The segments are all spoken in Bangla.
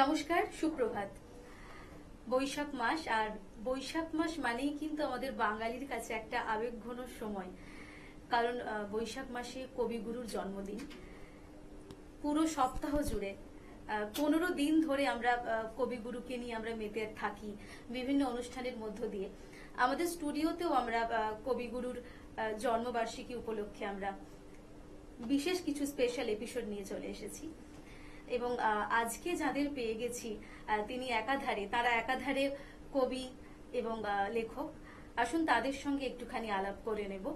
নমস্কার, সুপ্রভাত। বৈশাখ মাস, আর বৈশাখ মাস মানেই কিন্তু আমাদের বাঙালির কাছে একটা আবেগঘন সময়। কারণ বৈশাখ মাসে কবিগুরুর জন্মদিন। পুরো সপ্তাহ জুড়ে 15 দিন ধরে আমরা কবিগুরুকে নিয়ে আমরা মেতে থাকি বিভিন্ন অনুষ্ঠানের মধ্য দিয়ে। আমাদের স্টুডিওতেও আমরা কবিগুরুর জন্মবার্ষিকী উপলক্ষে আমরা বিশেষ কিছু স্পেশাল এপিসোড নিয়ে চলে এসেছি। এবং আজকে যাদের পেয়ে গেছি তারা একাধারে কবি এবং লেখক। আসুন তাদের সঙ্গে একটুখানি আলাপ করে নেব।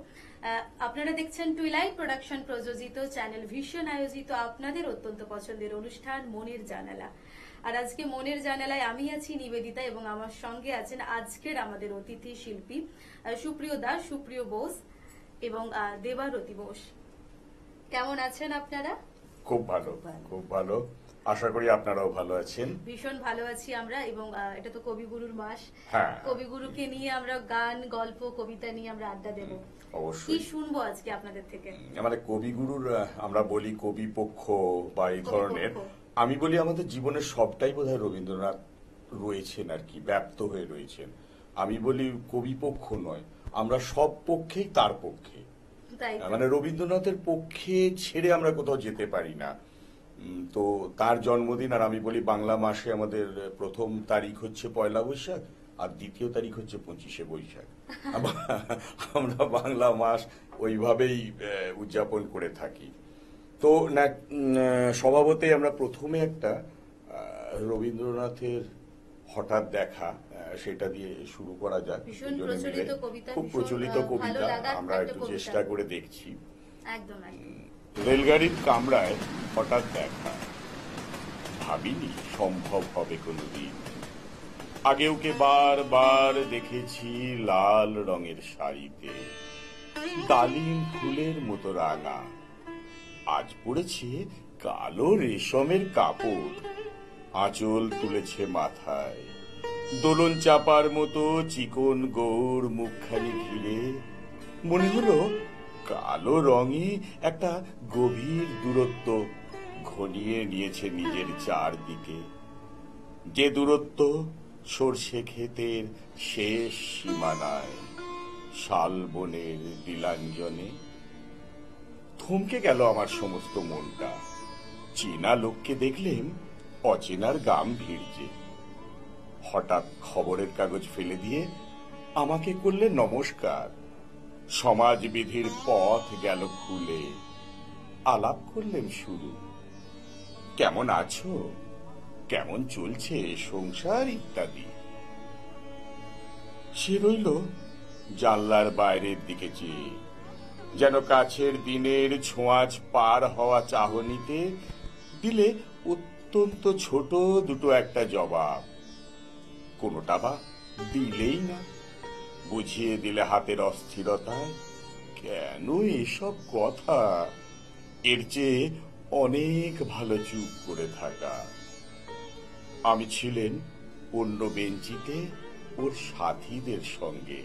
আপনারা দেখছেন টুইলাইট প্রোডাকশন প্রযোজিত, চ্যানেল ভিশন আয়োজিত আপনাদের অত্যন্ত পছন্দের অনুষ্ঠান মনের জানালা। আর আজকে মনের জানালায় আমি আছি নিবেদিতা, এবং আমার সঙ্গে আছেন আজকের আমাদের অতিথি শিল্পী সুপ্রিয় দাস, সুপ্রিয় বোস এবং দেবারতী বোস। কেমন আছেন আপনারা? খুব ভালো, খুব ভালো। আশা করি আপনারাও ভালো আছেন। ভীষণ ভালো আছি আমরা। এবং এটা তো কবিগুরুর মাস। হ্যাঁ, কবিগুরুকে নিয়ে আমরা গান, গল্প, কবিতা নিয়ে আমরা আড্ডা দেব। অবশ্যই। কি শুনবো আজকে আপনাদের থেকে? মানে কবিগুরুর আমরা বলি কবি পক্ষ বা এই ধরনের, আমি বলি আমাদের জীবনের সবটাই বোধহয় রবীন্দ্রনাথ রয়েছেন আর কি, ব্যাপ্ত হয়ে রয়েছেন। আমি বলি কবি পক্ষ নয়, আমরা সব পক্ষেই তার পক্ষে। মানে রবীন্দ্রনাথের পক্ষে ছেড়ে আমরা কোথাও যেতে পারি না। তো তার জন্মদিন, আর আমি বলি বাংলা মাসে আমাদের প্রথম তারিখ হচ্ছে পয়লা বৈশাখ, আর দ্বিতীয় তারিখ হচ্ছে 25শে বৈশাখ। আমরা বাংলা মাস ওইভাবেই উদযাপন করে থাকি। তো স্বভাবতই আমরা প্রথমে একটা রবীন্দ্রনাথের হঠাৎ দেখা, সেটা দিয়ে শুরু করা যাক। খুব প্রচলিত কবিতা, আমরা একটু চেষ্টা করে দেখছি। রেলগাড়ির কামরায় হঠাৎ দেখা, ভাবিনি সম্ভব হবে কোনদিন। আগে ওকে বারবার দেখেছি লাল রঙের শাড়িতে, ডালিম ফুলের মতো রাঙা। আজ পড়েছে কালো রেশমের কাপড়, আঁচল তুলেছে মাথায়, দোলন চাপার মতো চিকন গৌর মুখখানি ঘিরে। মনে হলো কালো রঙে একটা গভীর দূরত্ব ঘনিয়ে নিয়েছে নিজের চারদিকে, যে দূরত্ব সর্ষে ক্ষেতের শেষ সীমানায়, শালবনের নীলাঞ্জনে। থমকে গেল আমার সমস্ত মনটা। চেনা লোককে দেখলেন অচেনার গাম্ভীর্যে। হঠাৎ খবরের কাগজ ফেলে দিয়ে আমাকে করলেন নমস্কার। সমাজবিধির পথ গেল খুলে, আলাপ করলেন শুরু। কেমন আছো, কেমন চলছে সংসার ইত্যাদি। সে রইল জানলার বাইরের দিকে চেয়ে, যেন কাছের দিনের ছোঁয়াচ পার হওয়া চাহনিতে দিলে অত্যন্ত ছোট দুটো একটা জবাব। কোনোটা বা দিলেই না, বুঝিয়ে দিলে হাতের অস্থিরতায়। কেন এসব কথা? এর চেয়ে অনেক ভালো চুপ করে থাকা। আমি ছিলেন অন্য বেঞ্চিতে ওর সাথীদের সঙ্গে।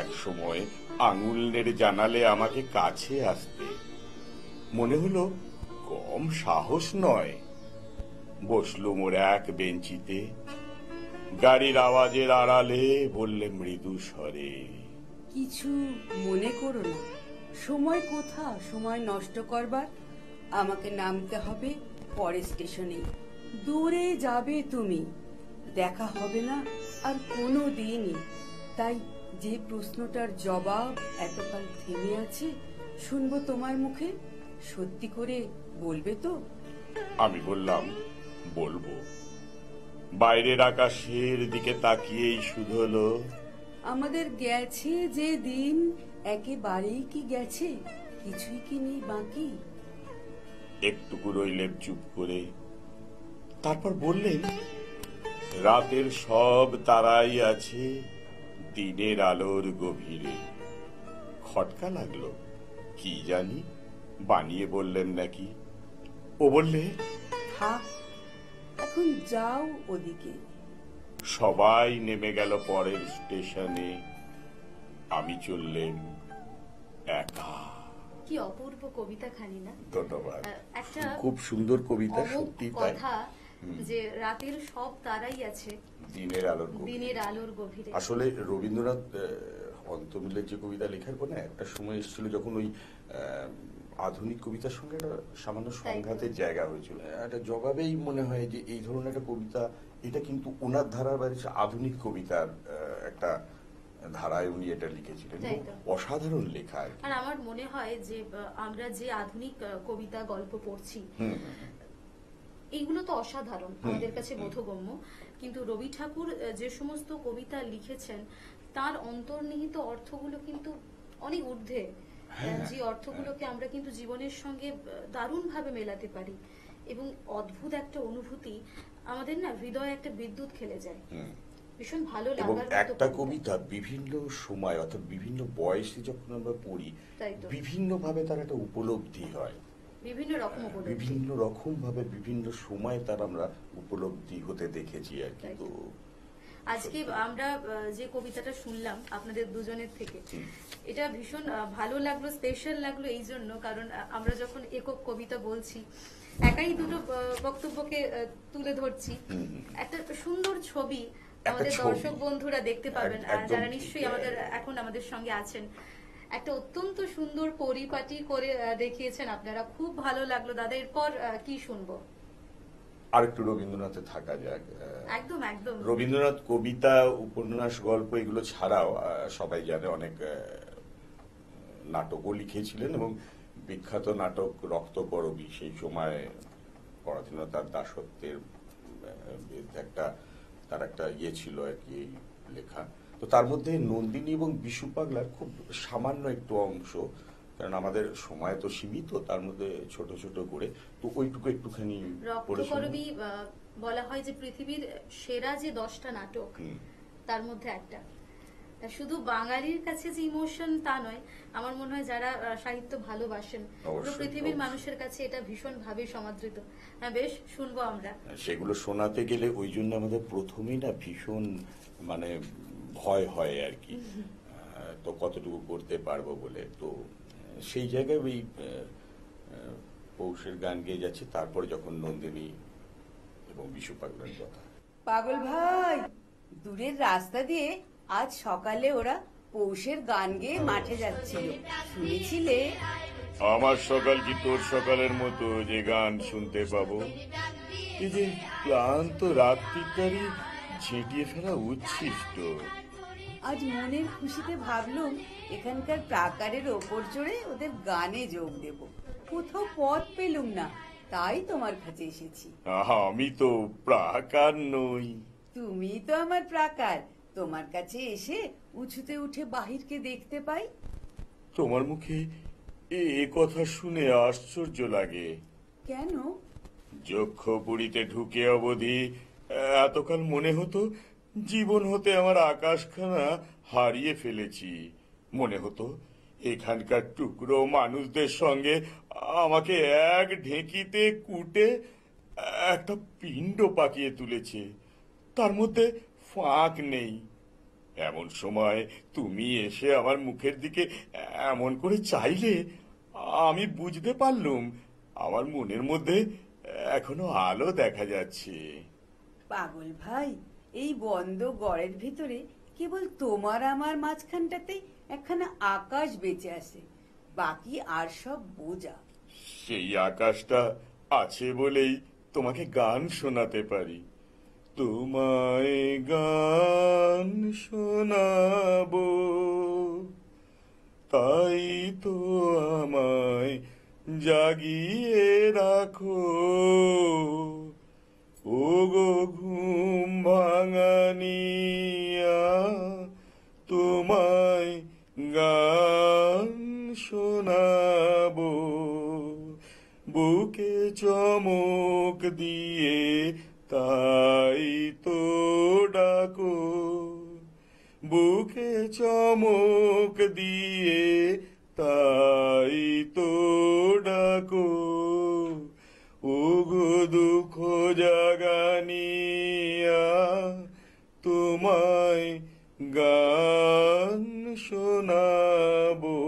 এক সময় আঙুল নেড়ে জানালে আমাকে কাছে আসতে। মনে হলো কম সাহস নয়। বসলুম ওর এক বেঞ্চিতে। গাড়ির আওয়াজের আড়ালে বললে মৃদু স্বরে, কিছু মনে করো না, সময় কোথা সময় নষ্ট করবার। আমাকে নামতে হবে পরের স্টেশনে। দূরে যাবে তুমি, দেখা হবে না আর কোনো দিনই। তাই যে প্রশ্নটার জবাব এতকাল থেমে আছে শুনবো তোমার মুখে। সত্যি করে বলবে তো? আমি বললাম বলবো। বাইরের আকাশের দিকে তাকিয়েই শুধু হলো, আমাদের গেছে যে দিন একেবারেই কি গেছে, কিছুই কি নেই বাকি। একটুকু রইলেন চুপ করে। তারপর বললেন, রাতের সব তারাই আছে দিনের আলোর গভীরে। খটকা লাগলো, কি জানি বানিয়ে বললেন নাকি। ও বললে, থাক এখন যাও ওদিকে। সবাই নেমে গেল পরের স্টেশনে, আমি চললেন একা। কি অপূর্ব কবিতা খানি না? ধন্যবাদ। একটা খুব সুন্দর কবিতা, সত্যি তাই। কথা যে রাতের সব তারাই আছে দিনের আলোর গভীরে। দিনের আলোর গভীরে। আসলে রবীন্দ্রনাথ অন্তমিলের যে কবিতা লেখার পর না একটা সময় এসেছিল যখন ওই আধুনিক কবিতার সঙ্গে একটা সামান্য সংঘাতের জায়গা হয়েছিল। একটা জবাবেই মনে হয় যে এই ধরনের একটা কবিতা, এটা কিন্তু ওনার ধারার বাইরে আধুনিক কবিতার একটা ধারায় উনি এটা লিখেছিলেন। তাই তো। অসাধারণ লেখা আর কি। আর আমার মনে হয় যে আমরা যে আধুনিক কবিতা গল্প পড়ছি, হুম, এইগুলো তো অসাধারণ, আমাদের কাছে বোধগম্য, কিন্তু রবি ঠাকুর যে সমস্ত কবিতা লিখেছেন তার অন্তর্নিহিত অর্থগুলো কিন্তু অনেক ঊর্ধ্বে। হ্যাঁ, যে অর্থগুলোকে আমরা কিন্তু জীবনের সঙ্গে দারুণভাবে মেলাতে পারি এবং অদ্ভুত একটা অনুভূতি আমাদের না হৃদয়ে একটা বিদ্যুৎ খেলে যায়। হুম। ভীষণ ভালো এবং লাগার মতো একটা কবিতা বিভিন্ন সময় অর্থাৎ বিভিন্ন বয়সে যখন আমরা পড়ি, তাই তো। বিভিন্ন ভাবে তার একটা উপলব্ধি হয়, বিভিন্ন রকম উপলব্ধি। বিভিন্ন রকম ভাবে বিভিন্ন সময় তার আমরা উপলব্ধি হতে দেখেছি আর কি। তাই তো আজকে আমরা যে কবিতাটা শুনলাম আপনাদের দুজনের থেকে, হুম। এটা ভীষণ ভালো লাগলো, স্পেশাল লাগলো এই জন্য কারণ আমরা যখন একক কবিতা বলছি, একাই দুটো বক্তব্যকে তুলে ধরছি, একটা সুন্দর ছবি আমাদের ছবি। দর্শক বন্ধুরা দেখতে পাবেন, আর একদম যারা ঠিক। নিশ্চয়ই এখন আমাদের সঙ্গে আছেন। একটা অত্যন্ত সুন্দর পরিপাটি করে দেখিয়েছেন আপনারা, খুব ভালো লাগলো দাদা। এরপর কি শুনবো? আর একটু রবীন্দ্রনাথে থাকা যাক। একদম একদম। রবীন্দ্রনাথ কবিতা, উপন্যাস, গল্প এগুলো ছাড়াও সবাই জানে অনেক নাটকও লিখেছিলেন এবং বিখ্যাত নাটক রক্তকরবী সেই সময় পরাধীনতার দাসত্বের বিরুদ্ধে তার একটা ইয়ে ছিল আর কি এই লেখা। তো তার মধ্যে নন্দিনী এবং বিশু পাগলার খুব সামান্য একটু অংশ, কারণ আমাদের সময় তো সীমিত, তার মধ্যে ছোট ছোট করে তো ওইটুকু একটুখানি পড়ে শোনাবো। রক্তকরবী বলা হয় যে পৃথিবীর সেরা যে 10টা নাটক তার মধ্যে একটা। শুধু বাঙালির কাছে যে ইমোশন তা নয়, আমার মনে হয় যারা সাহিত্য ভালোবাসেন পুরো অবশ্যই, পৃথিবীর অবশ্যই। মানুষের কাছে এটা ভীষণ ভাবে সমাদৃত। বেশ, শুনবো আমরা। সেগুলো শোনাতে গেলে ওই জন্য আমাদের প্রথমেই না ভীষণ মানে ভয় হয় আর কি, তো কতটুকু করতে পারবো বলে। তো সেই জায়গায় ওই পৌষের গান গেয়ে যাচ্ছে, তারপরে যখন নন্দিনী এবং বিশু পাগলার কথা। পাগল ভাই, দূরের রাস্তা দিয়ে আজ সকালে ওরা পৌষের গান গেয়ে মাঠে যাচ্ছিল, শুনেছিলে? আমার সকাল কি তোর সকালের মতো যে গান শুনতে পাবো? এই যে ক্লান্ত রাত্রিটারই ঝেঁটিয়ে ফেলা উচ্ছিষ্ট। আজ মনের খুশিতে ভাবলুম এখানকার প্রাকারের ওপর চড়ে ওদের গানে যোগ দেব। কোথাও পথ পেলুম না, তাই তোমার কাছে এসেছি। আমি তো প্রাকার নই। তুমি তো আমার প্রাকার, তোমার কাছে এসে উঁচুতে উঠে বাহিরকে দেখতে পাই। তোমার মুখে এ কথা শুনে আশ্চর্য লাগে। কেন? যক্ষপুরীতে ঢুকে অবধি এতকাল মনে হতো জীবন হতে আমার আকাশখানা হারিয়ে ফেলেছি। মনে হতো এখানকার টুকরো মানুষদের সঙ্গে আমাকে এক ঢেঁকিতে কুটে একটা পিণ্ড পাকিয়ে তুলেছে, তার মধ্যে ফাঁক নেই। এমন সময় তুমি এসে আমার মুখের দিকে এমন করে চাইলে আমি বুঝতে পারলুম আমার মনের মধ্যে এখনো আলো দেখা যাচ্ছে। পাগল ভাই, এই বন্ধ গড়ের ভিতরে কেবল তোমার আমার মাঝখানটাতে একখানা আকাশ বেঁচে আছে, বাকি আর সব বোঝা। সেই আকাশটা আছে বলেই তোমাকে গান শোনাতে পারি। তোমায় গান শোনাবো, তাই তো আমায় জাগিয়ে রাখো। ও গো ঘুম ভাঙানিয়া, তোমায় গান শোনাবো। বুকে চমক দিয়ে তাই তো ডাকো, বুকে চমক দিয়ে তাই তো ডাকো। ও গো দুঃখ জাগানিয়া, তোমায় গান শোনাবো।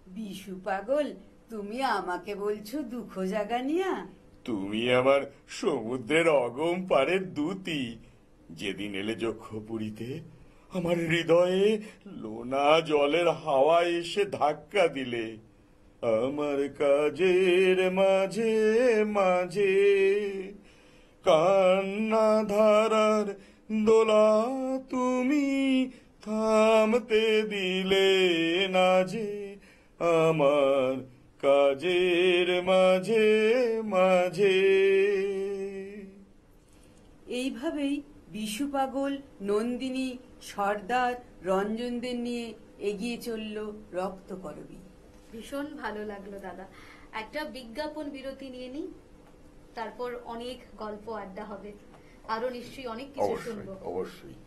বিশু পাগল, তুমি আমাকে বলছো দুঃখ জাগানিয়া? তুমি আমার সমুদ্রের অগম পারের দূতি, যেদিন এলে যক্ষপুরীতে আমার হৃদয়ে লোনা জলের হাওয়া এসে ধাক্কা দিলে। আমার কাজের মাঝে মাঝে কান্না ধারার দোলা তুমি থামতে দিলে না যে, আমার কাজের মাঝে মাঝে। এইভাবেই বিশু পাগল, নন্দিনী, সর্দার, রঞ্জনদের নিয়ে এগিয়ে চলল রক্তকরবী। ভীষণ ভালো লাগলো দাদা। একটা বিজ্ঞাপন বিরতি নিয়ে নিই, তারপর অনেক গল্প আড্ডা হবে, আরো নিশ্চয়ই অনেক কিছু অবশ্যই শুনবো। অবশ্যই।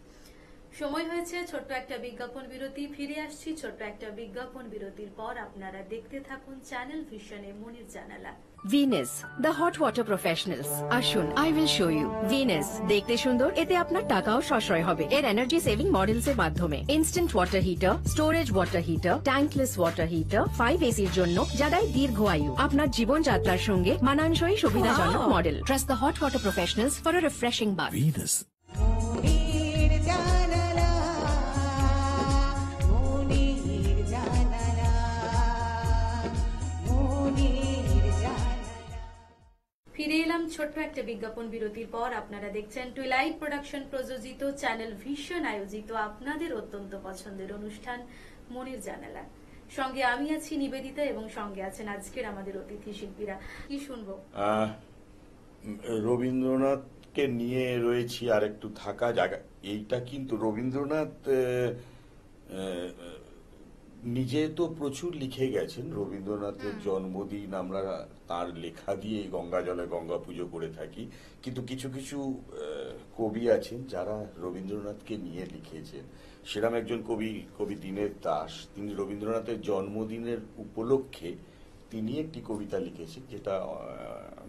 সময় হয়েছে ছোট্ট একটা বিজ্ঞাপন বিরতি। ফিরে আসছি ছোট্ট একটা বিজ্ঞাপন বিরতির পর। আপনারা দেখতে থাকুন চ্যানেল ভিশনে মনির জানালা। Venus the hot water professionals. আসুন, I will show you. Venus দেখতে সুন্দর, এতে আপনার টাকাও সাশ্রয় হবে। এর এনার্জি সেভিং মডেলস এর মাধ্যমে instant water heater, storage water heater, tankless water heater, 5 এসির জন্য যা দেয় দীর্ঘ আয়ু। আপনার জীবনযাত্রার সঙ্গে মানানসই সুবিধাজনক model. Trust the hot water professionals for a refreshing bath. Venus. মনির জানালা, মনির জানালা, মনির জানালা। ফিরে এলাম ছোট্ট একটা বিজ্ঞাপন বিরতির পর। আপনারা দেখছেন টুইলাইট প্রোডাকশন প্রযোজিত, চ্যানেল ভিশন আয়োজিত আপনাদের অত্যন্ত পছন্দের অনুষ্ঠান মনির জানালা। সঙ্গে আমি আছি নিবেদিতা, এবং সঙ্গে আছেন আজকের আমাদের অতিথি শিল্পীরা। কি শুনবো? রবীন্দ্রনাথকে নিয়ে রয়েছি আর একটু থাকা জায়গা। এইটা কিন্তু রবীন্দ্রনাথ নিজে তো প্রচুর লিখে গেছেন। রবীন্দ্রনাথের জন্মদিন আমরা তার লেখা দিয়ে গঙ্গা জলে গঙ্গা পুজো করে থাকি, কিন্তু কিছু কিছু কবি আছেন যারা রবীন্দ্রনাথকে নিয়ে লিখেছেন। সেরকম একজন কবি দীনেশ দাস, তিনি রবীন্দ্রনাথের জন্মদিনের উপলক্ষে তিনি একটি কবিতা লিখেছেন, যেটা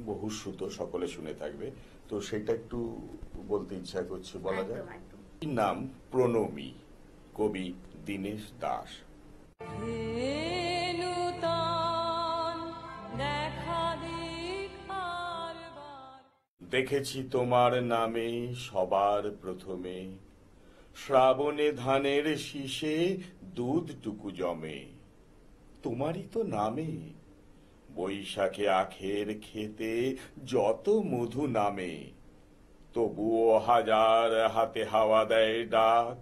বহুশ্রুত, সকলে শুনে থাকবে। তো সেটা একটু বলতে ইচ্ছা করছে, বলা যায়? একদম একদম। নাম প্রণমী, কবি দীনেশ দাস। দেখেছি তোমার নামে সবার প্রথমে, শ্রাবণে ধানের শীষে দুধটুকু জমে। তোমারই তো নামে বৈশাখে আখের খেতে যত মধু নামে। তবুও হাজার হাতে হাওয়া দেয় ডাক,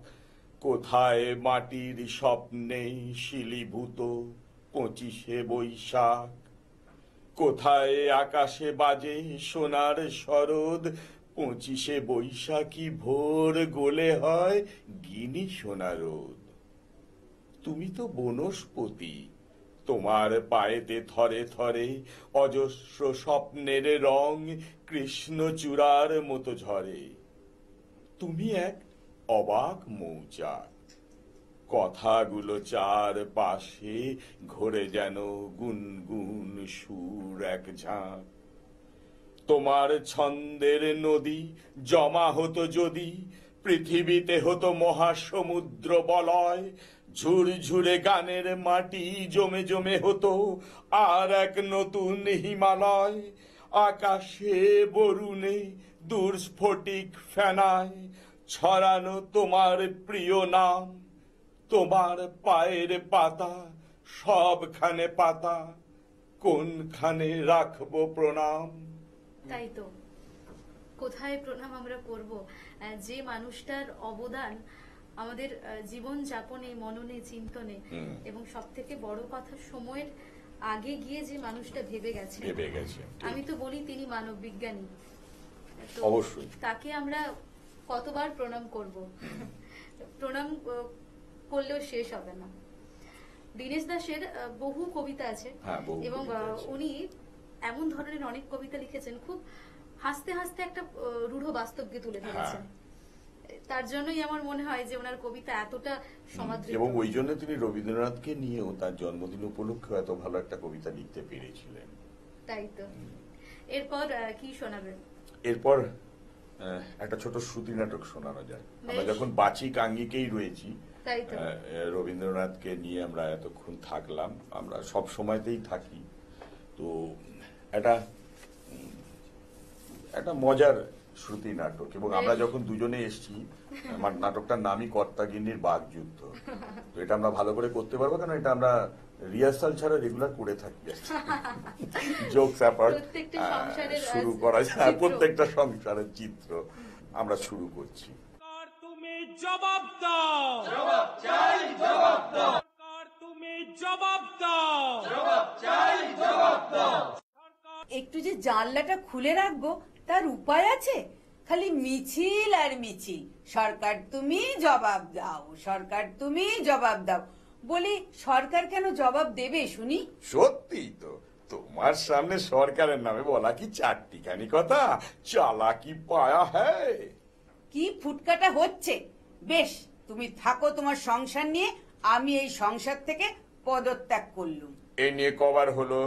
কোথায় মাটির স্বপ্নে শিলীভূত 25শে বৈশাখ। কোথায় আকাশে বাজে সোনার শরদ, 25শে বৈশাখী ভোর গোলে হয় গিনি সোনা রোদ। তুমি তো বনস্পতি, তোমার পায়েতে থরে থরে অজস্র স্বপ্নের রং কৃষ্ণচূড়ার মতো ঝরে। তুমি এক অবাক মৌচাক, কথাগুলো চার পাশে ঘোরে যেন গুনগুন সুর এক ঝাঁক। তোমার ছন্দের নদী জমা হতো যদি, পৃথিবীতে হতো মহাসমুদ্র বলয়। ঝুরঝুরে গানের মাটি জমে জমে হতো আর এক নতুন হিমালয়। আকাশে বরুণে দূর স্ফটিক ফেনায় ছড়ানো তোমার প্রিয় নাম। তোমার পায়ের পাতা সবখানে পাতা, কোনখানে রাখবো প্রণাম। তাই তো, কোথায় প্রণাম আমরা করব? যে মানুষটার অবদান আমাদের জীবন যাপনে, মননে, চিন্তনে, এবং সব থেকে বড় কথা সময়ের আগে গিয়ে যে মানুষটা ভেবে গেছে, আমি তো বলি তিনি মানব বিজ্ঞানী। তো অবশ্যই তাকে আমরা কতবার প্রণাম করব? প্রণাম করলেও শেষ হবে না। দীনেশ দাসের বহু কবিতা আছে, এবং উনি এমন ধরনের অনেক কবিতা লিখেছেন, খুব হাসতে হাসতে একটা রূঢ় বাস্তবকে তুলে ধরেছেন। তার জন্যই আমার মনে হয় যে ওনার কবিতা এতটা সমাদৃত, এবং ওই জন্য তিনি রবীন্দ্রনাথকে নিয়েও তার জন্মদিন উপলক্ষে এত ভালো একটা কবিতা লিখতে পেরেছিলেন। তাই তো। এরপর কি শোনাবেন? এরপর একটা ছোট শ্রুতি নাটক শোনানো যায়। আমরা যখন বাচিক আঙ্গিকেই রয়েছি, তাই তো, রবীন্দ্রনাথকে নিয়ে আমরা এতক্ষণ থাকলাম, আমরা সব সময়তেই থাকি। তো একটা একটা মজার শ্রুতি নাটক, এবং আমরা যখন দুজনে এসেছি, আমার নাটকটার নামই কর্তাগিন্নির বাগযুদ্ধ। তো এটা আমরা ভালো করে করতে পারবো, কারণ এটা আমরা রিহার্সাল ছাড়া রেগুলার করে থাকি। জোকস অ্যাপার্ট, প্রত্যেকটা সংসারের শুরু করা যায়, চিত্র। প্রত্যেকটা সংসারের চিত্র আমরা শুরু করছি। সরকার তুমি জবাব দাও, জবাব চাই, জবাব দাও। সরকার তুমি জবাব দাও, জবাব চাই, জবাব দাও। একটু যে জানলাটা খুলে রাখবো তার উপায় আছে? খালি মিছিল আর মিছিল, সরকার তুমি জবাব দাও, সরকার তুমি জবাব দাও। বলি সরকার কেন জবাব দেবে শুনি? সত্যি তো, তোমার সামনে সরকারের নামে বলা কি চারটিখানি কথা? চালাকি পায়া হ্যায়। কি ফুটকাটা হচ্ছে? বেশ, তুমি থাকো তোমার সংসার নিয়ে, আমি এই সংসার থেকে পদত্যাগ করলুম। এই নিয়ে কবার হলো?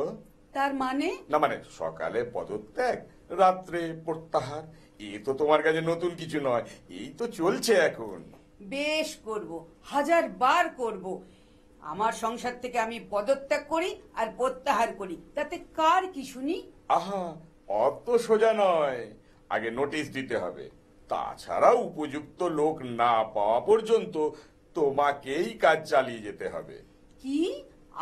তার মানে? না মানে, সকালে পদত্যাগ, রাত্রে প্রত্যাহার। এ তো তোমার কাছে নতুন কিছু নয়, এই তো চলছে এখন। বেশ, করব, 1000 বার করব। আমার সংসার থেকে আমি পদত্যাগ করি আর প্রত্যাহার করি, তাতে কার কি শুনি? আহা, অত সোজা নয়, আগে নোটিশ দিতে হবে। তাছাড়া উপযুক্ত লোক না পাওয়া পর্যন্ত তোমাকেই কাজ চালিয়ে যেতে হবে। কি,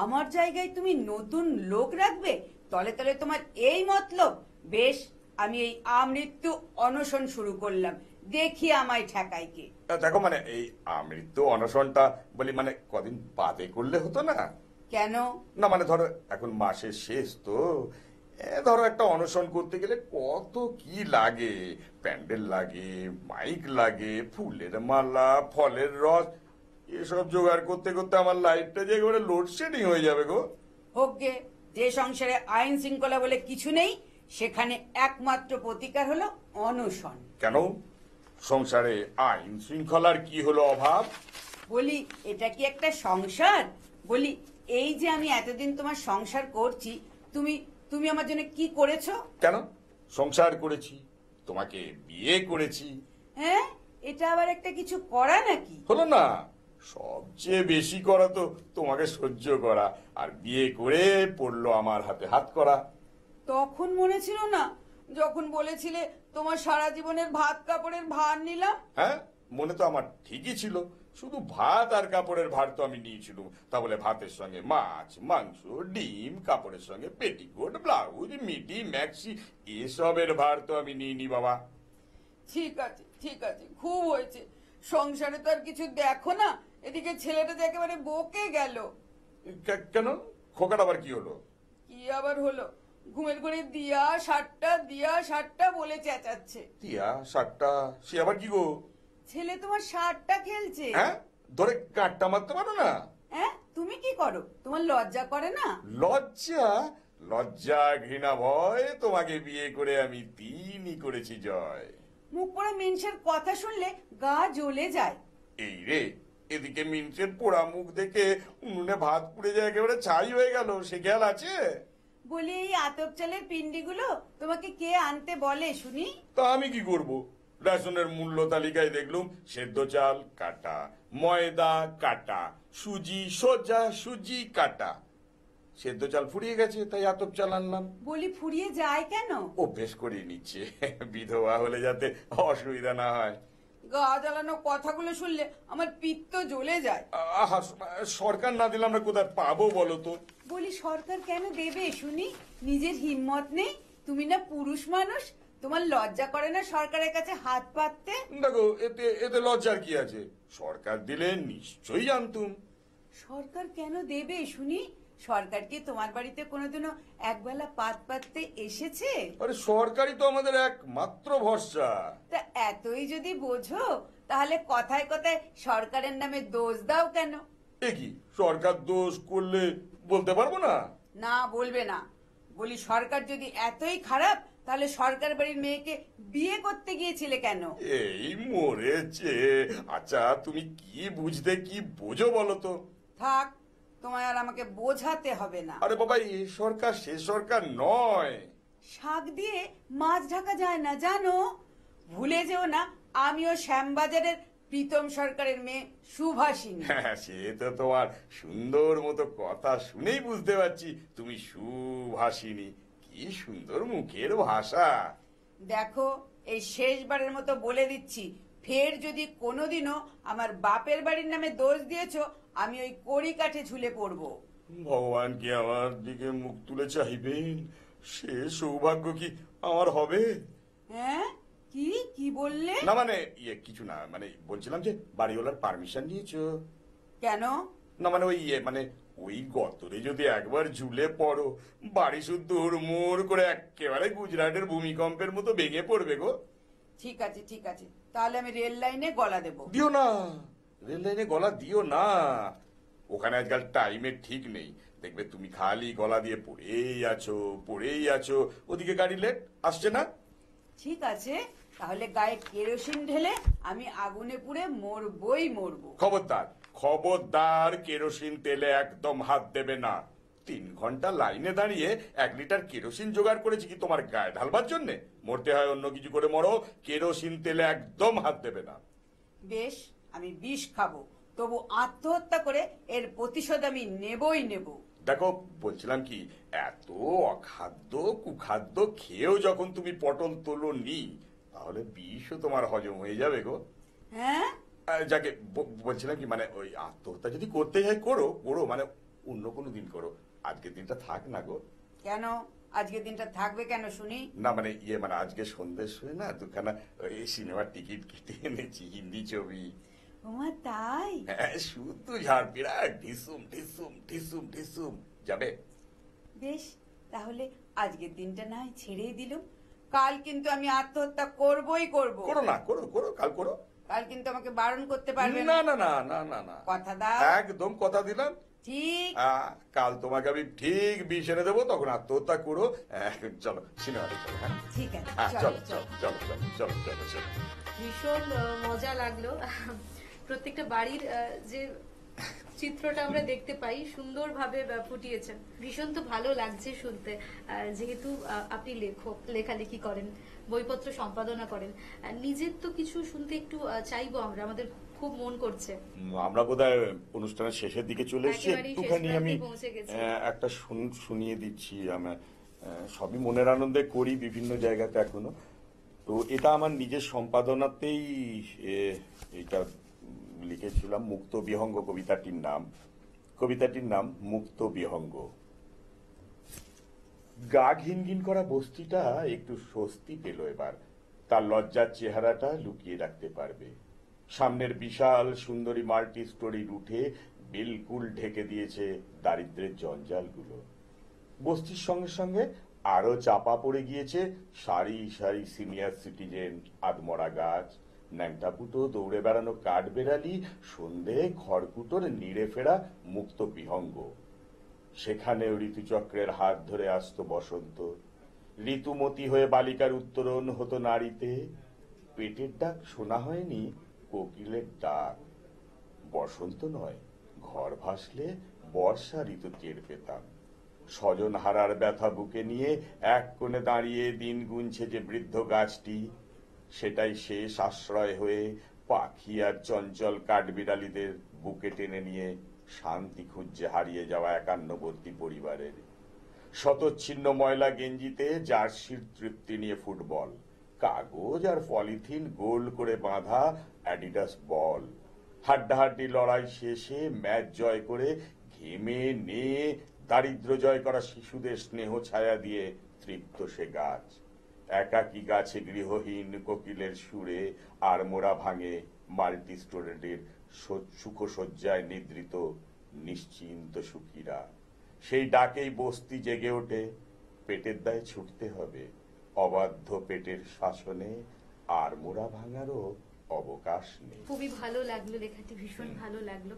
আমার জায়গায় তুমি নতুন লোক রাখবে? তলে তলে তোমার এই মতলব? বেশ, আমি এই আমৃত্যু অনশন শুরু করলাম, দেখি আমায় ঠেকায় কে। দেখো মানে, এই আমৃত্যু অনশনটা বলি মানে কদিন বাদে করলে হতো না? কেন? না মানে ধরো, এখন মাসের শেষ তো, ধরো একটা অনশন করতে গেলে কত কি লাগে। প্যান্ডেল লাগে, মাইক লাগে, ফুলের মালা, ফলের রস, এসব জোগাড় করতে করতে আমার লাইফটা যে একেবারে লোডশেডিং হয়ে যাবে গো। হোক গে, যে সংসারে আইন শৃঙ্খলা বলে কিছু নেই, সেখানে একমাত্র প্রতিকার হলো অনশন। কেন, সংসারে আইন শৃঙ্খলার কি হলো অভাব? বলি এটা কি একটা সংসার? বলি এই যে আমি এতদিন তোমার সংসার করছি, তুমি তুমি আমার জন্য কি করেছো? কেন, সংসার করেছি, তোমাকে বিয়ে করেছি। হ্যাঁ, এটা আবার একটা কিছু করা নাকি? হলো না, সবচেয়ে বেশি করা তো তোমাকে সহ্য করা, আর বিয়ে করে পড়লো আমার হাতে হাত করা। তখন মনে ছিল না যখন বলেছিলে তোমার সারা জীবনের ভাত কাপড়ের ভার নিলাম? হ্যাঁ, মনে তো আমার ঠিকই ছিল, শুধু ভাত আর কাপড়ের ভার তো আমি নিয়েছিলাম। তা বলে ভাতের সঙ্গে মাছ, মাংস, ডিম, কাপড়ের সঙ্গে পেটিকোট, ব্লাউজ, মিডি, ম্যাক্সি, এসবের ভার তো আমি নিইনি বাবা। ঠিক আছে, ঠিক আছে, খুব হয়েছে। সংসারে তো আর কিছু দেখো না, এদিকে ছেলেটা তো একেবারে বকে গেল। কেন, খোকার আবার কি হলো? কি আবার হলো? ঘুমের ঘরে দিয়া শার্টটা বলে চেঁচাচ্ছে। টিয়া শাকটা, সে আবার কি গো? ছেলে তোমার শার্টটা খেলছে। হ্যাঁ, ধরে কাটটা মারতে পারো না? হ্যাঁ, তুমি কি করো? তোমার লজ্জা করে না? লজ্জা, লজ্জা, ঘৃণা, ভয়, তোমাকে বিয়ে করে আমি তিনই করেছি জয়। মুখ পড়া মেনসের কথা শুনলে গা জ্বলে যায়। এই রে, এদিকে মিন্সের পোড়া মুখ দেখে উনুনে ভাত পুড়ে যায় একেবারে ছাই হয়ে গেল, সে খেয়াল আছে? বলি এই আতপ চালের পিন্ডিগুলো তোমাকে কে আনতে বলে শুনি? তা আমি কি করব? রেশনের মূল্য তালিকায় দেখলুম সেদ্ধ চাল কাটা, ময়দা কাটা, সুজি সোজা, সুজি কাটা। সেদ্ধ চাল ফুরিয়ে গেছে, তাই আতপ চাল আনলাম। বলি ফুরিয়ে যায় কেন? অভ্যেস করিয়ে নিচ্ছে, বিধবা হলে যাতে অসুবিধা না হয়। গা জ্বালানো কথাগুলো শুনলে আমার পিত্ত জ্বলে যায়। আহা, সরকার না দিলে আমরা কোথায় পাবো বলো তো? বলি সরকার কেন দেবে শুনি? নিজের হিম্মত নেই? তুমি না পুরুষ মানুষ, তোমার লজ্জা করে না সরকারের কাছে হাত পাততে? দেখো, এতে এতে লজ্জার কি আছে? সরকার দিলে নিশ্চয়ই আনতুম। সরকার কেন দেবে শুনি? সরকার কি তোমার বাড়িতে কোনোদিনও একবেলা পাত পাততে এসেছে? আরে সরকারই তো আমাদের একমাত্র ভরসা। তা এতই যদি বোঝো, তাহলে কথায় কথায় সরকারের নামে দোষ দাও কেন? এ কি, সরকার দোষ করলে বলতে পারবো না? না, বলবে না। বলি সরকার যদি এতই খারাপ, তাহলে সরকার বাড়ির মেয়েকে বিয়ে করতে গিয়েছিলে কেন? এই মরেছে। আচ্ছা, তুমি কি বুঝতে কি বোঝো বলো তো? থাক, তোমায় আর আমাকে বোঝাতে হবে না। আরে বাবা, এ সরকার সে সরকার নয়। শাক দিয়ে মাছ ঢাকা যায় না জানো? ভুলে যেও না, আমিও শ্যামবাজারের প্রীতম সরকারের মেয়ে সুভাষিনী। হ্যাঁ, সে তো তোমার সুন্দর মতো কথা শুনেই বুঝতে পারছি তুমি সুভাষিনী। কি সুন্দর মুখের ভাষা। দেখো, এই শেষবারের মতো বলে দিচ্ছি, ফের যদি কোনোদিনও আমার বাপের বাড়ির নামে দোষ দিয়েছো, আমি ওই কড়ি কাঠে ঝুলে পড়বো। ভগবান কি আমার দিকে মুখ তুলে চাইবেন? সে সৌভাগ্য কি আমার হবে? হ্যাঁ, কি কি বললে? না মানে কিছু না, মানে বলছিলাম যে বাড়িওয়ালার পারমিশন নিয়েছো? কেন? না মানে মানে ওই গতরে যদি একবার ঝুলে পড়ো, বাড়ি শুদ্ধ হুড়মুড় করে একেবারে গুজরাটের ভূমিকম্পের মতো ভেঙে পড়বে গো। ঠিক আছে, ঠিক আছে, তাহলে আমি রেল লাইনে গলা দেবো। দিও না, রেল লাইনে গলা দিও না। ওখানে আজকাল টাইমের ঠিক নেই, দেখবে তুমি খালি গলা দিয়ে পড়েই আছো, ওদিকে গাড়ি লেট আসছে না। ঠিক আছে, তাহলে গায়ে কেরোসিন ঢেলে আমি আগুনে পুড়ে মরবই মরবো। খবরদার কেরোসিন তেলে একদম হাত দেবে না। 3 ঘন্টা লাইনে দাঁড়িয়ে 1 লিটার কেরোসিন জোগাড় করেছি কি তোমার গায়ে ঢালবার জন্য? মরতে হয় অন্য কিছু করে মরো, কেরোসিন তেলে একদম হাত দেবে না। বেশ, আমি বিষ খাবো, তবু আত্মহত্যা করে এর প্রতিশোধ আমি নেবই নেব। দেখো বলছিলাম কি, এত অখাদ্য কুখাদ্য খেয়েও যখন তুমি পটল তোলো নি, তাহলে বিষও তোমার হজম হয়ে যাবে গো। হ্যাঁ, যাকে বলছিলাম কি, মানে ওই আত্মহত্যা যদি করতে হয় করো, মানে অন্য কোনো দিন করো, আজকের দিনটা থাক না গো। কেন আজকে দিনটা থাকবে কেন শুনি? না মানে মানে আজকে সন্ধ্যের সময় না দুখানা ওই সিনেমার টিকিট কেটে এনেছি, হিন্দি ছবি। ওমা তাই? হ্যাঁ, শুধু ঝাড়পিড়া, ঢিসুম ঢিসুম ঢিসুম ঢিসুম। যাবে? বেশ, তাহলে আজকের দিনটা না হয় ছেড়েই দিলুম। কাল কিন্তু আমি আত্মহত্যা করবই করব। করো না, করো কাল করো। কাল কিন্তু আমাকে বারণ করতে পারবে না না। না না না না না, কথা দাও। একদম কথা দিলাম। ঠিক। কাল তোমাকে আমি ঠিক বিষ এনে দেবো, তখন আত্মহত্যা করো। চলো সিনেমাতে চলো। হ্যাঁ ঠিক আছে, চলো চলো চলো চলো। চলো চলো চলো চলো। ভীষণ মজা লাগলো। প্রত্যেকটা বাড়ির যে চিত্রটা আমরা দেখতে পাই সুন্দরভাবে ফুটিয়েছেন। ভীষণ তো ভালো লাগছে শুনতে, যেহেতু আপনি লেখালেখি করেন, বইপত্র সম্পাদনা করেন, নিজের তো কিছু শুনতে একটু চাইবো আমরা, আমাদের খুব মন করছে। আমরা বোধহয় অনুষ্ঠানের শেষের দিকে চলে এসেছি, একেবারেই শেষ একটুখানি আমি প্রান্তে পৌঁছে গেছি। একটা শুনিয়ে দিচ্ছি। আমি সবই মনের আনন্দে করি বিভিন্ন জায়গাতে এখনো। তো এটা আমার নিজের সম্পাদনাতেই এটা লিখেছিলাম। মুক্ত বিহঙ্গ কবিতাটির নাম মুক্ত বিহঙ্গ। গা ঘিনঘিন করা বস্তিটা একটু স্বস্তি পেল এবার, তার লজ্জার চেহারাটা লুকিয়ে রাখতে পারবে। সামনের বিশাল সুন্দরী মাল্টি স্টোরি উঠে বিলকুল ঢেকে দিয়েছে দারিদ্রের জঞ্জালগুলো। বস্তির সঙ্গে সঙ্গে আরো চাপা পড়ে গিয়েছে সারি সারি সিনিয়র সিটিজেন, আধমরা গাছ, ন্যাংটাপুটো দৌড়ে বেড়ানো কাঠবেড়ালি, সন্ধে খড়কুটোর নিড়ে ফেরা মুক্ত বিহঙ্গ। সেখানেও ঋতুচক্রের হাত ধরে আসতো বসন্ত, ঋতুমতি হয়ে বালিকার উত্তরণ হতো নারীতে। পেটের ডাক শোনা হয়নি, কোকিলের ডাক। বসন্ত নয়, ঘর ভাসলে বর্ষা ঋতু টের পেতাম। স্বজন হারার ব্যথা বুকে নিয়ে এক কোণে দাঁড়িয়ে দিন গুনছে যে বৃদ্ধ গাছটি, সেটাই শেষ আশ্রয় হয়ে পাখি আর চঞ্চল কাঠবিড়ালিদের বুকে টেনে নিয়ে শান্তি খুঁজছে হারিয়ে যাওয়া একান্নবর্তী পরিবারের। শতচ্ছিন্ন ময়লা গেঞ্জিতে জার্সির তৃপ্তি নিয়ে ফুটবল, কাগজ আর পলিথিন গোল করে বাঁধা অ্যাডিডাস বল। হাড্ডাহাড্ডি লড়াই শেষে ম্যাচ জয় করে ঘেমে নিয়ে দারিদ্র জয় করা শিশুদের স্নেহ ছায়া দিয়ে তৃপ্ত সে গাছ। একাকী গাছে গৃহহীন কোকিলের সুরে আর মোড়া ভাঙে মাল্টি স্টোরেটের সুখসজ্জায় নিদ্রিত নিশ্চিন্ত সুখীরা। সেই ডাকেই বস্তি জেগে ওঠে, পেটের দায়ে ছুটতে হবে, অবাধ্য পেটের শাসনে আর মোড়া ভাঙারও অবকাশ নেই। খুবই ভালো লাগলো লেখাটি, ভীষণ ভালো লাগলো।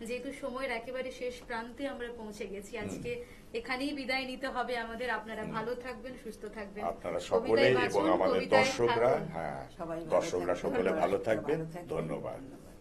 যেহেতু সময়ের একেবারে শেষ প্রান্তে আমরা পৌঁছে গেছি, আজকে এখানেই বিদায় নিতে হবে আমাদের। আপনারা ভালো থাকবেন, সুস্থ থাকবেন, আপনারা কবিতায় সকলেই এবং বাঁচুন, আমাদের কবিতায় দর্শকরা, থাকুন। হ্যাঁ সবাই ভালো দর্শকরা থাকবেন। সকলে ভালো থাকবেন। ভালো থাকবেন। ধন্যবাদ। ধন্যবাদ।